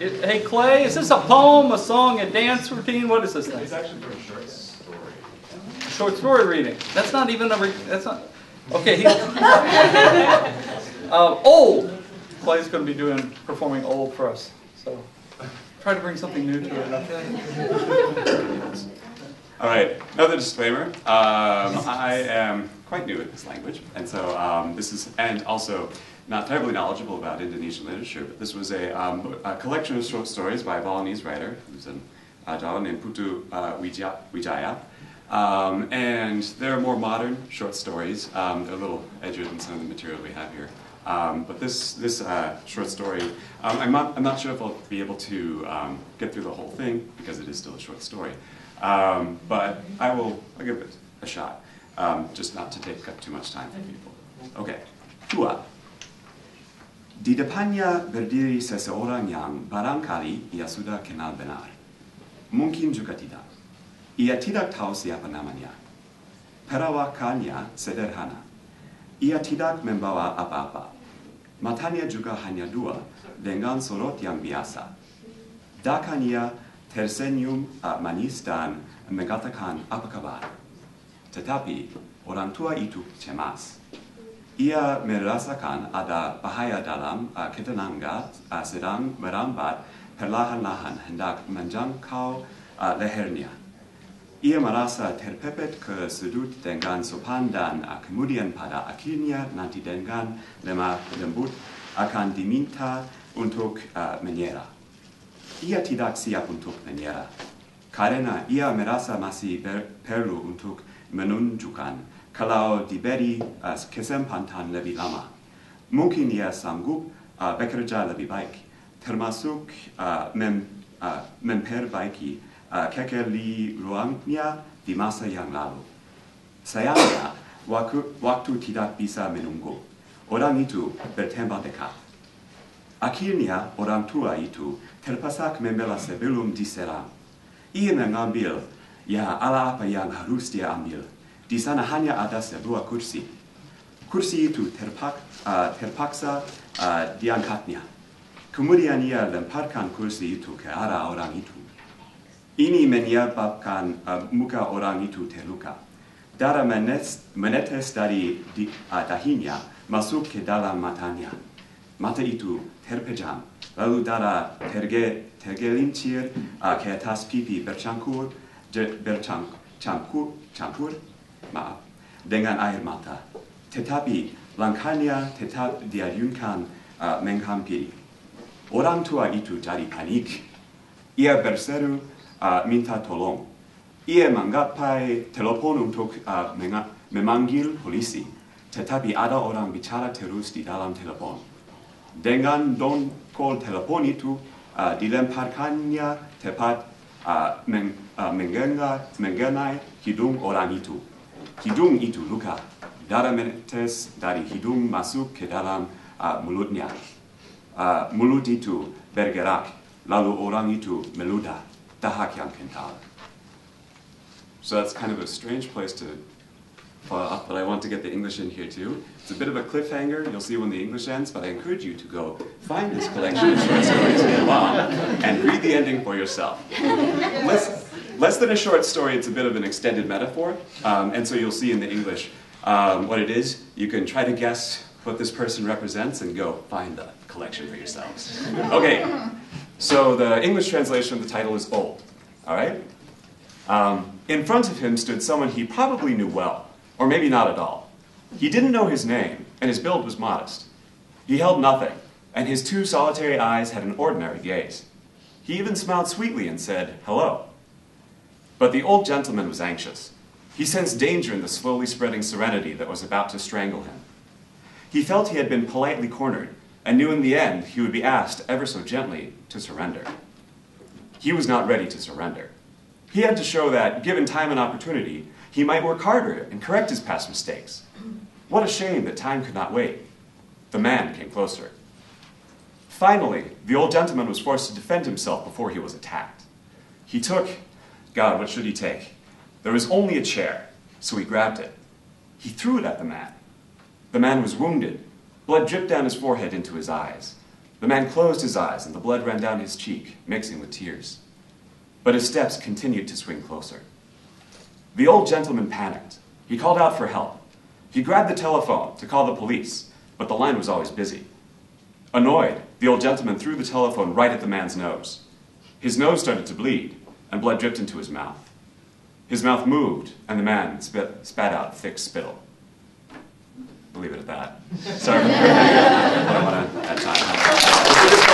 Hey, Clay, is this a poem, a song, a dance routine? What is this thing? It's actually for a short story. Short story reading. That's not even a... That's not... Okay, Old. Clay's going to be performing Old for us. So try to bring something new to it, okay? All right, another disclaimer. I am quite new at this language, and so and also not terribly knowledgeable about Indonesian literature, but this was a collection of short stories by a Balinese writer, who's an Jawa named Putu Wijaya. And they're more modern short stories. They're a little edgier than some of the material we have here. But this short story, I'm not sure if I'll be able to get through the whole thing, because it is still a short story. But I'll give it a shot, just not to take up too much time for people. Okay, Tua. Di depannya berdiri seseorang yang barangkali ia sudah kenal benar. Mungkin juga tidak. Ia tidak tahu siapa namanya. Perawakannya sederhana. Ia tidak membawa apa-apa. Matanya juga hanya dua, dengan sorot yang biasa. Dakanya tersenyum manis dan mengatakan apa kabar. Tetapi orang tua itu cemas. Ia merasakan ada bahaya dalam ketenangan sedang merambat perlahan-lahan hendak menjangkau lehernya. Ia merasa terpepet ke sudut dengan sopan dan kemudian pada akhirnya nanti dengan lemah lembut akan diminta untuk menyerah. Ia tidak siap untuk menyerah, karena ia merasa masih perlu untuk menunjukkan kalau diberi kesempatan lebih lama. Mungkin ia sanggup bekerja lebih baik, termasuk memperbaiki kekeliruannya di masa yang lalu. Sayangnya, waktu tidak bisa menunggu. Orang itu bertambah dekat. Akhirnya, orang tua itu terpaksa membela sebelum diserang. Ia mengambil, ya ala apa yang harus dia ambil. Di sana hanya ada sebuah kursi. Kursi itu terpaksa diangkatnya. Kemudian ia lemparkan kursi itu ke arah orang itu. Ini menyebabkan muka orang itu terluka. Darah menetes dari dahinya masuk ke dalam matanya. Mata itu terpejam, lalu darah tergelincir ke atas pipi bercampur dengan air mata. Tetapi langkahnya tetap diayunkan menghampiri. Orang tua itu jadi panik. Ia berseru minta tolong. Ia menggapai telepon untuk memanggil polisi. Tetapi ada orang bicara terus di dalam telepon. Dengan dongkol telepon itu dilemparkannya tepat mengenai hidung orang itu. Hidung itu luka. Darah menetes dari hidung masuk ke dalam mulutnya. Mulut itu bergerak, lalu orang itu meludah, dahak yang kental. So that's kind of a strange place to follow up, but I want to get the English in here too. It's a bit of a cliffhanger. You'll see when the English ends, but I encourage you to go find this collection of short stories in Long and read the ending for yourself. Less than a short story, it's a bit of an extended metaphor, and so you'll see in the English what it is. You can try to guess what this person represents and go find the collection for yourselves. Okay, so the English translation of the title is Old, all right? In front of him stood someone he probably knew well, or maybe not at all. He didn't know his name, and his build was modest. He held nothing, and his two solitary eyes had an ordinary gaze. He even smiled sweetly and said, "Hello." But the old gentleman was anxious. He sensed danger in the slowly spreading serenity that was about to strangle him. He felt he had been politely cornered, and knew in the end he would be asked ever so gently to surrender. He was not ready to surrender. He had to show that, given time and opportunity, he might work harder and correct his past mistakes. What a shame that time could not wait. The man came closer. Finally, the old gentleman was forced to defend himself before he was attacked. He took, God, what should he take? There was only a chair, so he grabbed it. He threw it at the man. The man was wounded. Blood dripped down his forehead into his eyes. The man closed his eyes, and the blood ran down his cheek, mixing with tears. But his steps continued to swing closer. The old gentleman panicked. He called out for help. He grabbed the telephone to call the police, but the line was always busy. Annoyed, the old gentleman threw the telephone right at the man's nose. His nose started to bleed, and blood dripped into his mouth. His mouth moved, and the man spat out thick spittle. We'll leave it at that. Sorry, I don't want to add time.